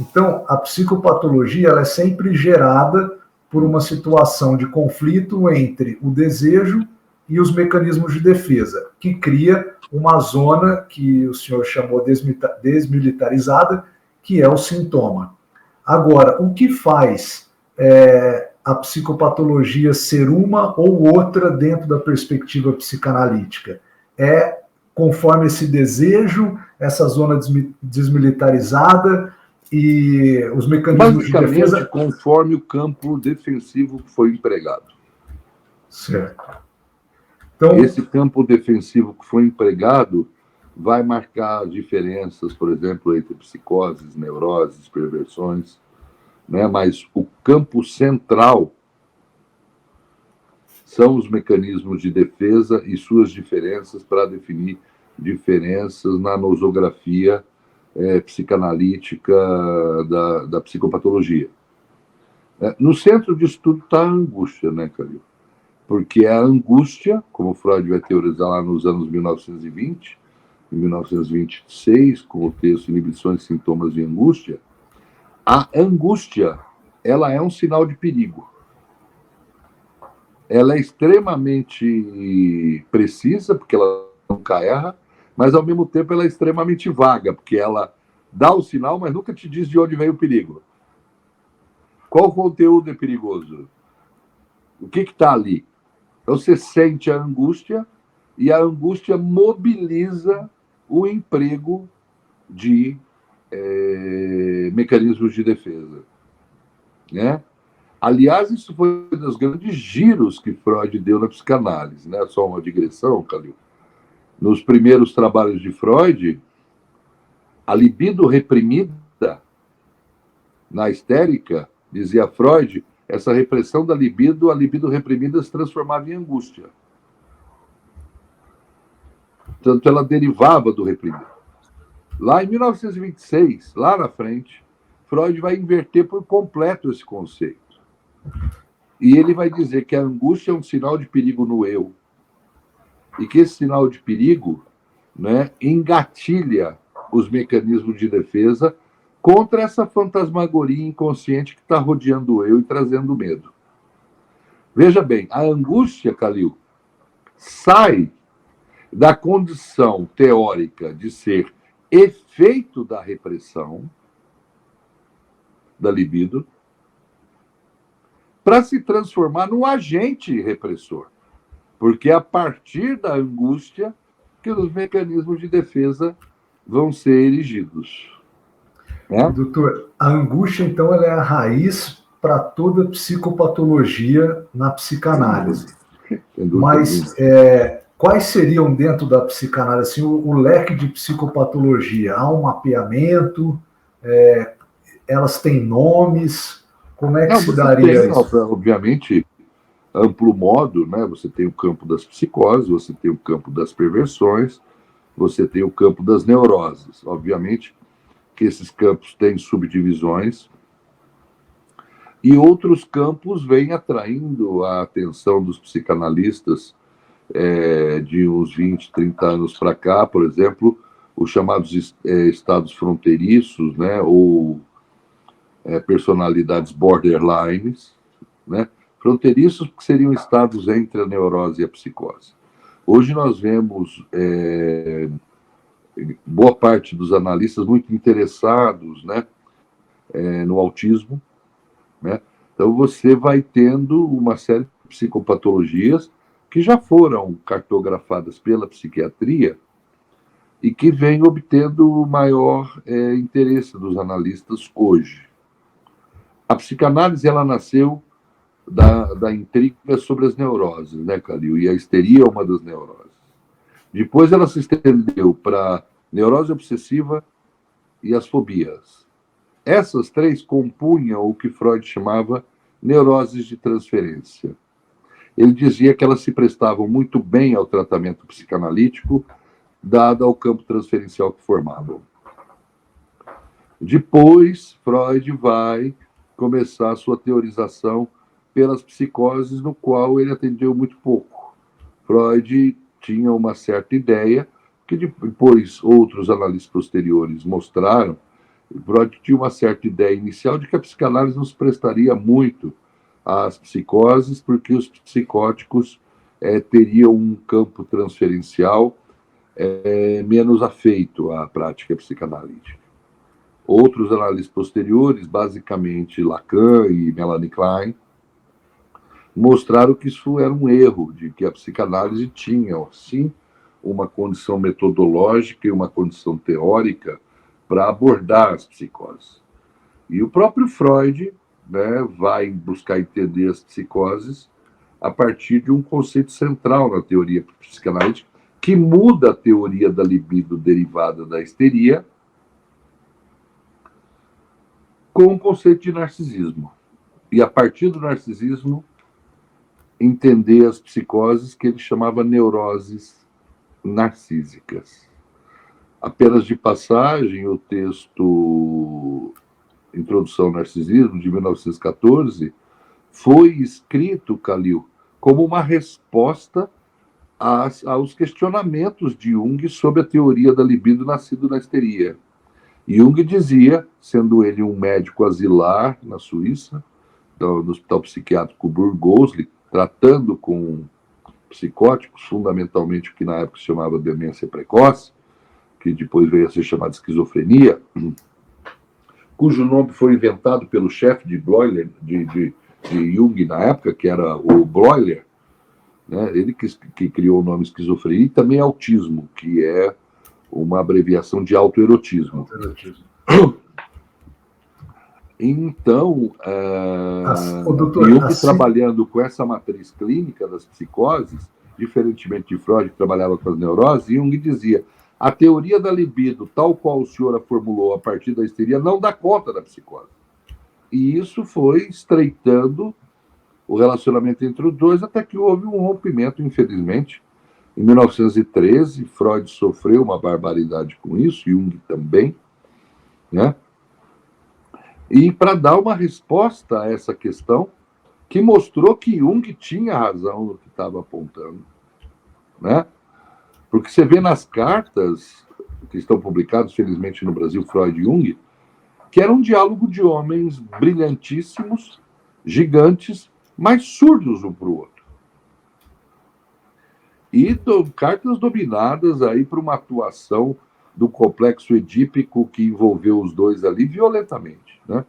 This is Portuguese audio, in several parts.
Então, a psicopatologia ela é sempre gerada por uma situação de conflito entre o desejo e os mecanismos de defesa, que cria uma zona que o senhor chamou desmilitarizada, que é o sintoma. Agora, o que faz a psicopatologia ser uma ou outra dentro da perspectiva psicanalítica? É conforme esse desejo, essa zona desmilitarizada e os mecanismos de defesa... conforme o campo defensivo que foi empregado. Certo. Então, esse campo defensivo que foi empregado vai marcar diferenças, por exemplo, entre psicoses, neuroses, perversões, né? Mas o campo central são os mecanismos de defesa e suas diferenças para definir diferenças na nosografia psicanalítica da psicopatologia. No centro disso tudo está a angústia, né, Calil? Porque a angústia, como Freud vai teorizar lá nos anos 1920, em 1926, com o texto Inibições, Sintomas de Angústia, a angústia, ela é um sinal de perigo. Ela é extremamente precisa, porque ela nunca erra, mas, ao mesmo tempo, ela é extremamente vaga, porque ela dá o sinal, mas nunca te diz de onde vem o perigo. Qual conteúdo é perigoso? O que está ali? Então, você sente a angústia e a angústia mobiliza o emprego de mecanismos de defesa. Né? Aliás, isso foi um dos grandes giros que Freud deu na psicanálise. Né? Só uma digressão, Calil. Nos primeiros trabalhos de Freud, a libido reprimida na histérica, dizia Freud, essa repressão da libido, a libido reprimida se transformava em angústia. Portanto, ela derivava do reprimido. Lá em 1926, lá na frente, Freud vai inverter por completo esse conceito. E ele vai dizer que a angústia é um sinal de perigo no eu. E que esse sinal de perigo, né, engatilha os mecanismos de defesa contra essa fantasmagoria inconsciente que está rodeando o eu e trazendo medo. Veja bem, a angústia, Calil, sai da condição teórica de ser efeito da repressão da libido para se transformar num agente repressor. Porque é a partir da angústia que os mecanismos de defesa vão ser erigidos. Né? Doutor, a angústia, então, ela é a raiz para toda psicopatologia na psicanálise. Mas quais seriam, dentro da psicanálise, assim, o leque de psicopatologia? Há um mapeamento? Elas têm nomes? Como é que se daria isso? Obviamente, amplo modo, né? Você tem o campo das psicoses, você tem o campo das perversões, você tem o campo das neuroses. Obviamente que esses campos têm subdivisões e outros campos vêm atraindo a atenção dos psicanalistas de uns 20, 30 anos para cá, por exemplo, os chamados estados fronteiriços, né? Ou personalidades borderlines, né? Fronteiriços que seriam estados entre a neurose e a psicose. Hoje nós vemos boa parte dos analistas muito interessados, né, no autismo, né? Então você vai tendo uma série de psicopatologias que já foram cartografadas pela psiquiatria e que vem obtendo o maior interesse dos analistas hoje. A psicanálise ela nasceu da intriga sobre as neuroses, né, Calil? E a histeria é uma das neuroses. Depois ela se estendeu para neurose obsessiva e as fobias. Essas três compunham o que Freud chamava neuroses de transferência. Ele dizia que elas se prestavam muito bem ao tratamento psicanalítico, dado ao campo transferencial que formavam. Depois, Freud vai começar a sua teorização pelas psicoses, no qual ele atendeu muito pouco. Freud tinha uma certa ideia, que depois outros analistas posteriores mostraram, Freud tinha uma certa ideia inicial de que a psicanálise nos prestaria muito às psicoses, porque os psicóticos teriam um campo transferencial menos afeito à prática psicanalítica. Outros análises posteriores, basicamente Lacan e Melanie Klein, mostraram que isso era um erro, de que a psicanálise tinha, sim, uma condição metodológica e uma condição teórica para abordar as psicoses. E o próprio Freud, né, vai buscar entender as psicoses a partir de um conceito central na teoria psicanalítica, que muda a teoria da libido derivada da histeria com o conceito de narcisismo. E a partir do narcisismo, entender as psicoses que ele chamava neuroses narcísicas. Apenas de passagem, o texto Introdução ao Narcisismo, de 1914, foi escrito, Calil, como uma resposta aos questionamentos de Jung sobre a teoria da libido nascido na histeria. Jung dizia, sendo ele um médico asilar na Suíça, no Hospital Psiquiátrico Burgosli, tratando com psicóticos, fundamentalmente o que na época se chamava demência precoce, que depois veio a ser chamada esquizofrenia, cujo nome foi inventado pelo chefe de Bloiler, de Jung na época, que era o Bloiler, né? Ele que criou o nome esquizofrenia, e também autismo, que é uma abreviação de autoerotismo. Então, Jung, trabalhando com essa matriz clínica das psicoses, diferentemente de Freud, que trabalhava com as neuroses, Jung dizia: a teoria da libido, tal qual o senhor a formulou a partir da histeria, não dá conta da psicose. E isso foi estreitando o relacionamento entre os dois, até que houve um rompimento, infelizmente. Em 1913, Freud sofreu uma barbaridade com isso, Jung também, né? E para dar uma resposta a essa questão, que mostrou que Jung tinha razão no que estava apontando, né? Porque você vê nas cartas que estão publicadas, felizmente, no Brasil, Freud e Jung, que era um diálogo de homens brilhantíssimos, gigantes, mas surdos um para o outro. E cartas dominadas aí por uma atuação do complexo edípico que envolveu os dois ali violentamente, né?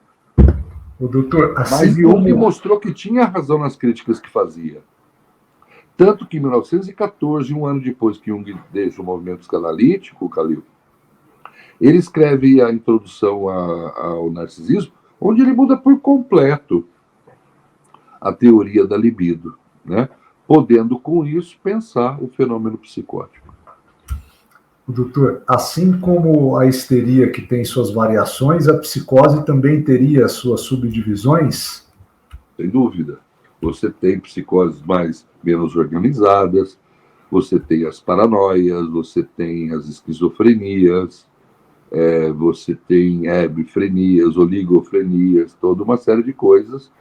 O doutor, assim mas Jung mostrou que tinha razão nas críticas que fazia. Tanto que em 1914, um ano depois que Jung deixa o movimento psicanalítico, Calil, ele escreve a introdução ao narcisismo, onde ele muda por completo a teoria da libido, né? Podendo, com isso, pensar o fenômeno psicótico. Doutor, assim como a histeria que tem suas variações, a psicose também teria suas subdivisões? Sem dúvida. Você tem psicoses menos organizadas, você tem as paranoias, você tem as esquizofrenias, você tem hebefrenias, oligofrenias, toda uma série de coisas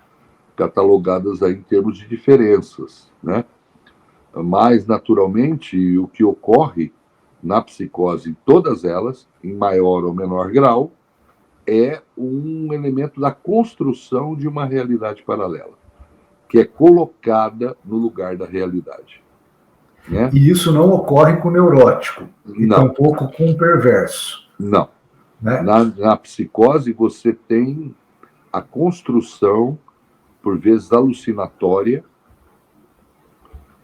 catalogadas aí em termos de diferenças, né? Mas, naturalmente, o que ocorre na psicose, em todas elas, em maior ou menor grau, é um elemento da construção de uma realidade paralela, que é colocada no lugar da realidade, né? E isso não ocorre com o neurótico, e tampouco com o perverso. Não. Né? Na psicose, você tem a construção, por vezes alucinatória,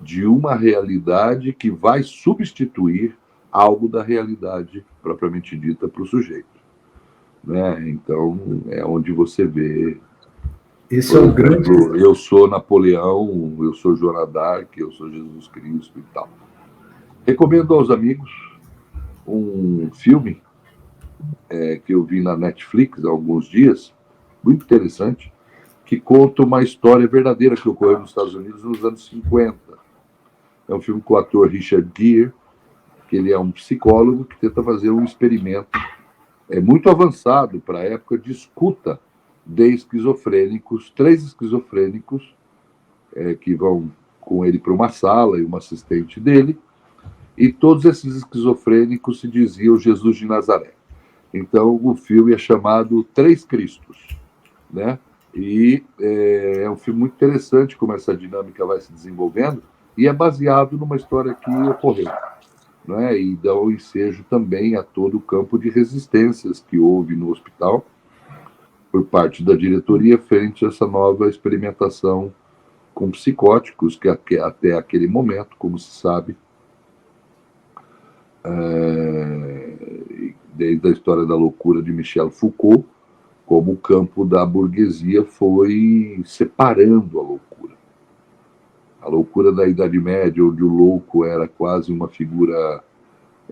de uma realidade que vai substituir algo da realidade propriamente dita para o sujeito, né? Então, é onde você vê... Esse é o grande... Eu sou Napoleão, eu sou Joana d'Arc, eu sou Jesus Cristo e tal. Recomendo aos amigos um filme que eu vi na Netflix há alguns dias, muito interessante, que conta uma história verdadeira que ocorreu nos Estados Unidos nos anos 50. É um filme com o ator Richard Gere, que ele é um psicólogo que tenta fazer um experimento muito avançado para a época de escuta de esquizofrênicos, 3 esquizofrênicos que vão com ele para uma sala e uma assistente dele, e todos esses esquizofrênicos se diziam Jesus de Nazaré. Então, o filme é chamado Três Cristos, né? E é um filme muito interessante como essa dinâmica vai se desenvolvendo e é baseado numa história que ocorreu, né? E dá o ensejo também a todo o campo de resistências que houve no hospital por parte da diretoria frente a essa nova experimentação com psicóticos que até aquele momento, como se sabe, desde a história da loucura de Michel Foucault, como o campo da burguesia foi separando a loucura. A loucura da Idade Média, onde o louco era quase uma figura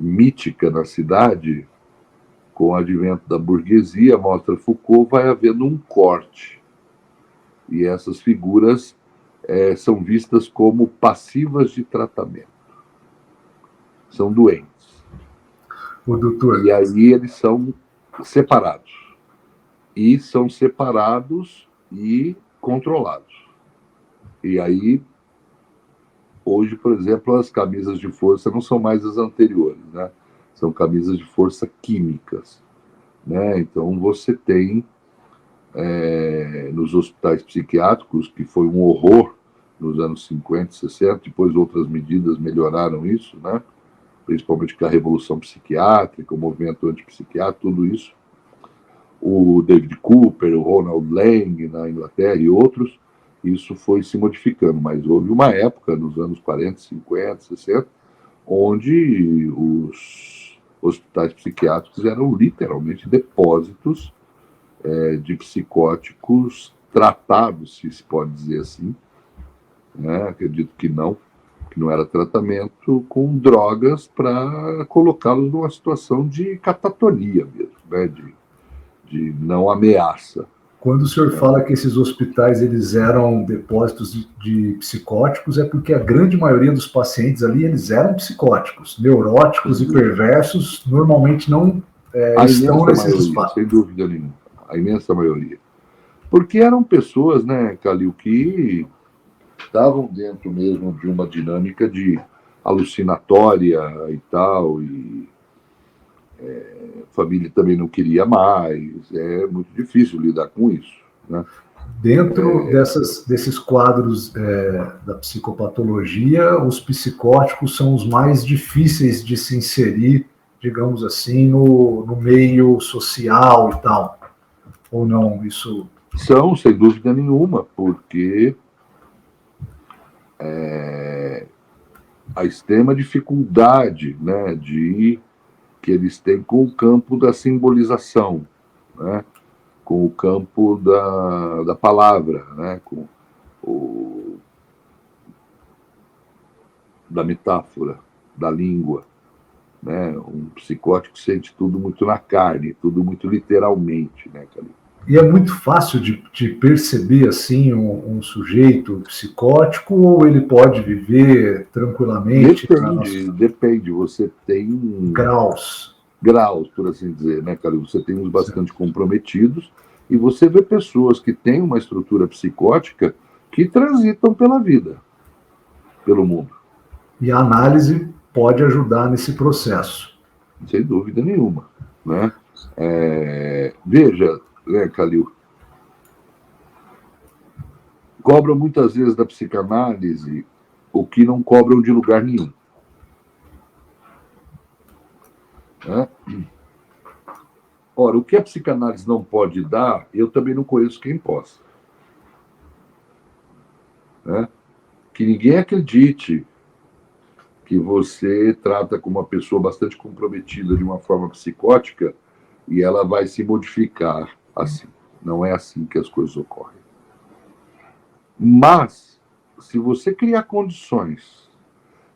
mítica na cidade, com o advento da burguesia, mostra Foucault, vai havendo um corte. E essas figuras são vistas como passivas de tratamento. São doentes. O doutor... E aí eles são separados. E são separados e controlados. E aí, hoje, por exemplo, as camisas de força não são mais as anteriores, né? São camisas de força químicas, né? Então, você tem nos hospitais psiquiátricos, que foi um horror nos anos 50, 60, depois outras medidas melhoraram isso, né? Principalmente com a revolução psiquiátrica, o movimento antipsiquiátrico, tudo isso. O David Cooper, o Ronald Lang na Inglaterra e outros, isso foi se modificando, mas houve uma época, nos anos 40, 50, 60, onde os hospitais psiquiátricos eram literalmente depósitos de psicóticos tratados, se pode dizer assim, né? Acredito que não era tratamento, com drogas para colocá-los numa situação de catatonia mesmo, né? De não ameaça. Quando o senhor fala que esses hospitais eles eram depósitos de psicóticos, é porque a grande maioria dos pacientes ali eles eram psicóticos, neuróticos e perversos, normalmente não estão nesses espaços. Sem dúvida nenhuma, a imensa maioria. Porque eram pessoas, né, Calil, que estavam dentro mesmo de uma dinâmica de alucinatória e tal, e a família também não queria mais, é muito difícil lidar com isso, né? Dentro desses quadros da psicopatologia, os psicóticos são os mais difíceis de se inserir, digamos assim, no meio social e tal, ou não? Isso... São, sem dúvida nenhuma, porque a extrema dificuldade, né, que eles têm com o campo da simbolização, né, com o campo da palavra, né, com da metáfora, da língua. Né? Um psicótico sente tudo muito na carne, tudo muito literalmente, né, Calil? E é muito fácil de perceber assim um sujeito psicótico, ou ele pode viver tranquilamente? Depende. Você tem graus, por assim dizer, né, Calil? Você tem uns bastante comprometidos e você vê pessoas que têm uma estrutura psicótica que transitam pela vida, pelo mundo. E a análise pode ajudar nesse processo. Sem dúvida nenhuma, né? Veja, né, Calil, cobram muitas vezes da psicanálise o que não cobram de lugar nenhum. Né? Ora, o que a psicanálise não pode dar, eu também não conheço quem possa. Né? Que ninguém acredite que você trata com uma pessoa bastante comprometida de uma forma psicótica e ela vai se modificar assim. Não é assim que as coisas ocorrem. Mas, se você criar condições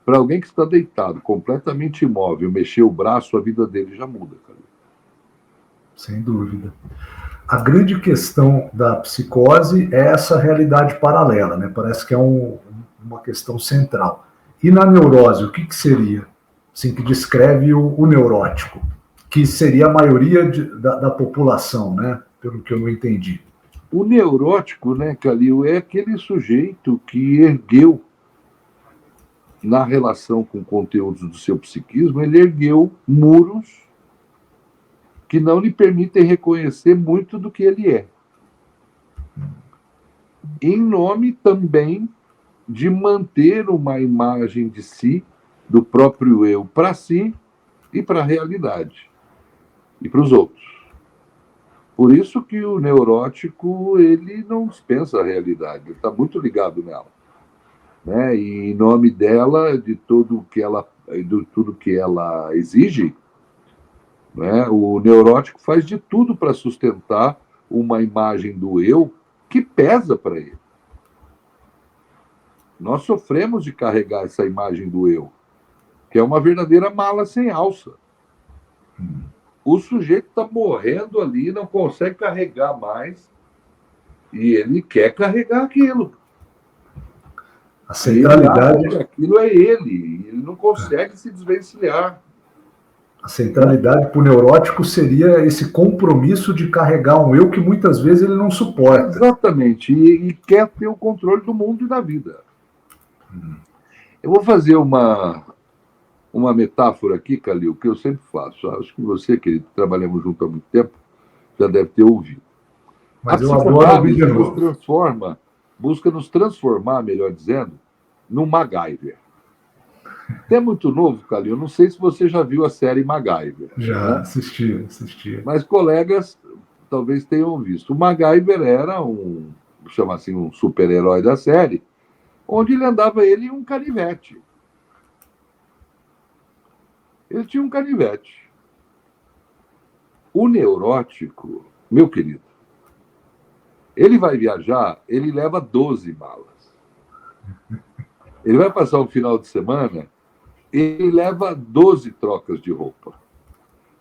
para alguém que está deitado, completamente imóvel, mexer o braço, a vida dele já muda, cara. Sem dúvida. A grande questão da psicose é essa realidade paralela, né? Parece que é uma questão central. E na neurose, o que seria? Assim, que descreve o neurótico, que seria a maioria da população, né? Pelo que eu não entendi. O neurótico, né, Calil, é aquele sujeito que ergueu, na relação com conteúdos do seu psiquismo, ele ergueu muros que não lhe permitem reconhecer muito do que ele é. Em nome também de manter uma imagem de si, do próprio eu, para si e para a realidade, e para os outros. Por isso que o neurótico, ele não dispensa a realidade, ele está muito ligado nela. Né? E em nome dela, de tudo que ela exige, né? O neurótico faz de tudo para sustentar uma imagem do eu que pesa para ele. Nós sofremos de carregar essa imagem do eu, que é uma verdadeira mala sem alça. O sujeito está morrendo ali, não consegue carregar mais, e ele quer carregar aquilo. A centralidade. Aquilo é ele não consegue se desvencilhar. A centralidade para o neurótico seria esse compromisso de carregar um eu que muitas vezes ele não suporta. Exatamente, e quer ter o controle do mundo e da vida. Eu vou fazer uma metáfora aqui, Calil, que eu sempre faço. Acho que você, querido, trabalhamos junto há muito tempo, já deve ter ouvido. Mas eu adoro ouvir de novo. Busca nos transformar, melhor dizendo, num MacGyver. É muito novo, Calil, não sei se você já viu a série MacGyver. Já, né? assisti. Mas colegas talvez tenham visto. O MacGyver era chama assim, um super-herói da série, onde ele andava em um canivete. Ele tinha um canivete. O neurótico, meu querido, ele vai viajar, ele leva 12 malas. Ele vai passar um final de semana, ele leva 12 trocas de roupa.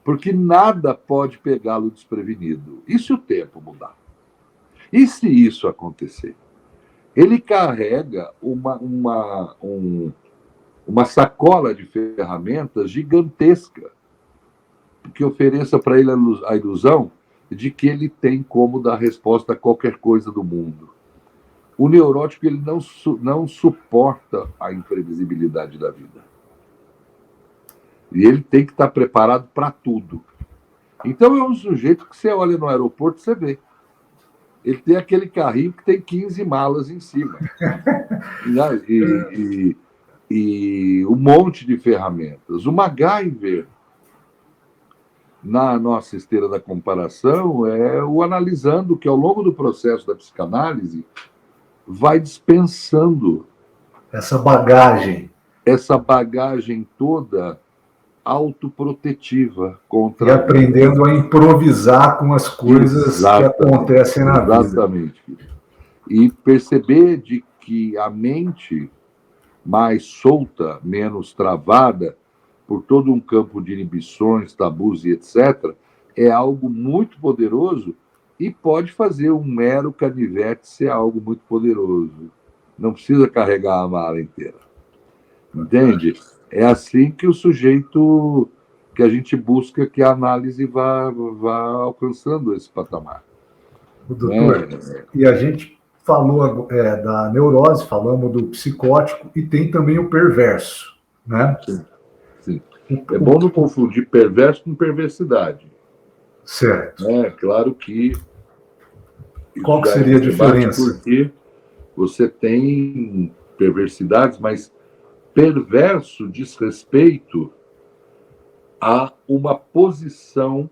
Porque nada pode pegá-lo desprevenido. E se o tempo mudar? E se isso acontecer? Ele carrega uma sacola de ferramentas gigantesca que ofereça para ele a ilusão de que ele tem como dar resposta a qualquer coisa do mundo. O neurótico ele não suporta a imprevisibilidade da vida. E ele tem que estar preparado para tudo. Então é um sujeito que você olha no aeroporto, você vê. Ele tem aquele carrinho que tem 15 malas em cima. E um monte de ferramentas. O MacGyver, na nossa esteira da comparação, é o analisando que, ao longo do processo da psicanálise, vai dispensando essa bagagem toda autoprotetiva contra e aprendendo a improvisar com as coisas que acontecem na vida. Exatamente. E perceber de que a mente mais solta, menos travada, por todo um campo de inibições, tabus e etc., é algo muito poderoso e pode fazer um mero canivete ser algo muito poderoso. Não precisa carregar a mala inteira. Entende? É assim que o sujeito, que a gente busca que a análise vá alcançando esse patamar. Doutor, e a gente falou da neurose, falamos do psicótico e tem também o perverso, né? Sim. É bom não confundir perverso com perversidade. Certo. É claro que... Qual que seria a diferença? Porque você tem perversidades, mas perverso diz respeito a uma posição,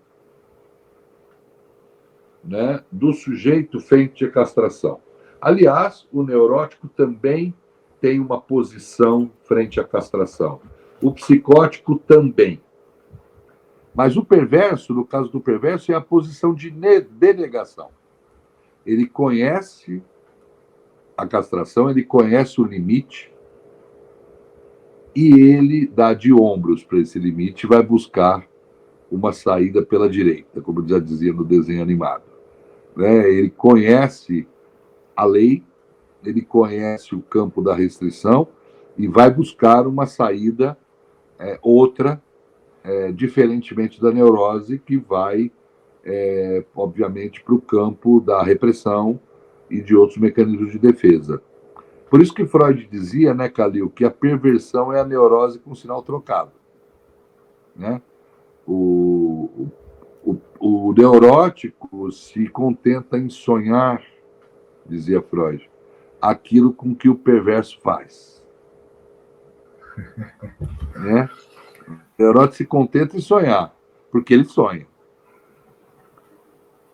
né, do sujeito frente à castração. Aliás, o neurótico também tem uma posição frente à castração. O psicótico também. Mas o perverso, no caso do perverso, é a posição de denegação. Ele conhece a castração, ele conhece o limite, e ele dá de ombros para esse limite e vai buscar uma saída pela direita, como eu já dizia no desenho animado. Né? Ele conhece a lei, ele conhece o campo da restrição e vai buscar uma saída outra, diferentemente da neurose, que vai, obviamente, para o campo da repressão e de outros mecanismos de defesa. Por isso que Freud dizia, né, Calil, que a perversão é a neurose com sinal trocado. Né? O O neurótico se contenta em sonhar, dizia Freud, aquilo com que o perverso faz. Né? O neurótico se contenta em sonhar, porque ele sonha.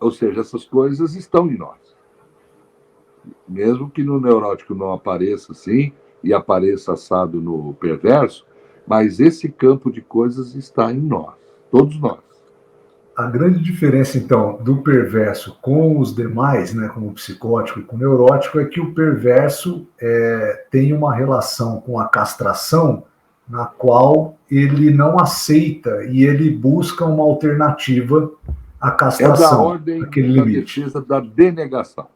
Ou seja, essas coisas estão em nós. Mesmo que no neurótico não apareça assim, e apareça assado no perverso, mas esse campo de coisas está em nós, todos nós. A grande diferença, então, do perverso com os demais, né, com o psicótico e com o neurótico, é que o perverso tem uma relação com a castração na qual ele não aceita e ele busca uma alternativa à castração. É da ordem da defesa da denegação.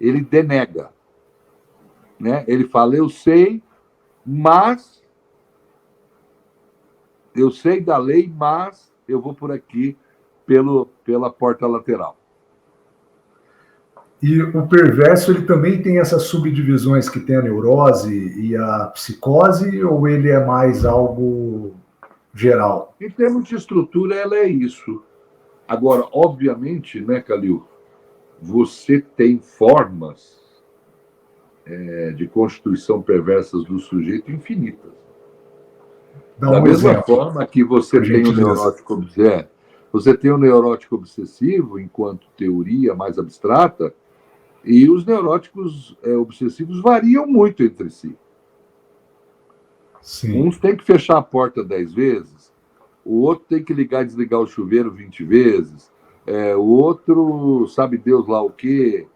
Ele denega. Né? Ele fala, eu sei, mas... Eu sei da lei, mas eu vou por aqui pela porta lateral. E o perverso, ele também tem essas subdivisões que tem a neurose e a psicose, ou ele é mais algo geral? Em termos de estrutura, ela é isso. Agora, obviamente, né, Calil, você tem formas de constituição perversas do sujeito infinitas. Da mesma forma que você tem o neurótico obsessivo, você tem o neurótico obsessivo enquanto teoria mais abstrata, e os neuróticos obsessivos variam muito entre si. Sim. Uns têm que fechar a porta 10 vezes, o outro tem que ligar e desligar o chuveiro 20 vezes, o outro sabe Deus lá o quê,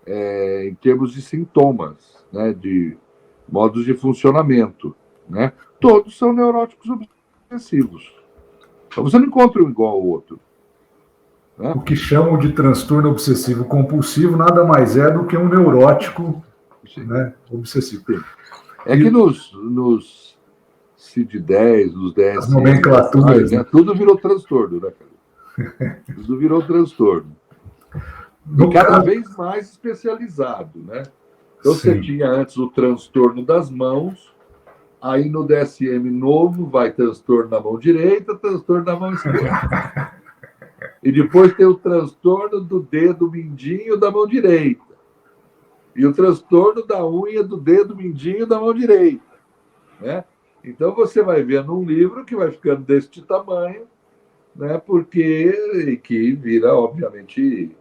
em termos de sintomas, né, de modos de funcionamento, né? Todos são neuróticos obsessivos. Então você não encontra um igual ao outro. Né? O que chamam de transtorno obsessivo compulsivo nada mais é do que um neurótico, né, obsessivo. Sim. É que nos CID-10, nos DSM, as nomenclaturas, né? Tudo virou transtorno, né, cara? Tudo virou transtorno. E cada vez mais especializado, né? Então, você tinha antes o transtorno das mãos, aí no DSM novo vai transtorno na mão direita, transtorno na mão esquerda. E depois tem o transtorno do dedo mindinho da mão direita. E o transtorno da unha do dedo mindinho da mão direita. Né? Então você vai vendo um livro que vai ficando deste tamanho, né? Porque que vira, obviamente,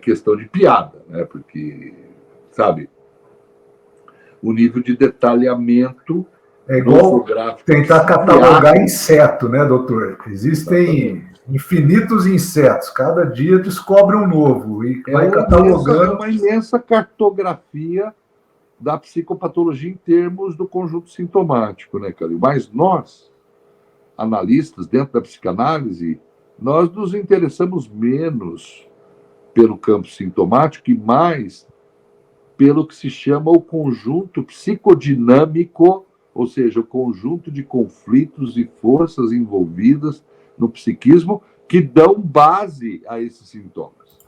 questão de piada, né? Porque, sabe, o nível de detalhamento é igual tentar catalogar inseto, né, doutor? Existem infinitos insetos, cada dia descobre um novo e vai catalogando. É uma imensa cartografia da psicopatologia em termos do conjunto sintomático, né, Calil? Mas nós, analistas dentro da psicanálise, nós nos interessamos menos pelo campo sintomático e mais pelo que se chama o conjunto psicodinâmico, ou seja, o conjunto de conflitos e forças envolvidas no psiquismo que dão base a esses sintomas.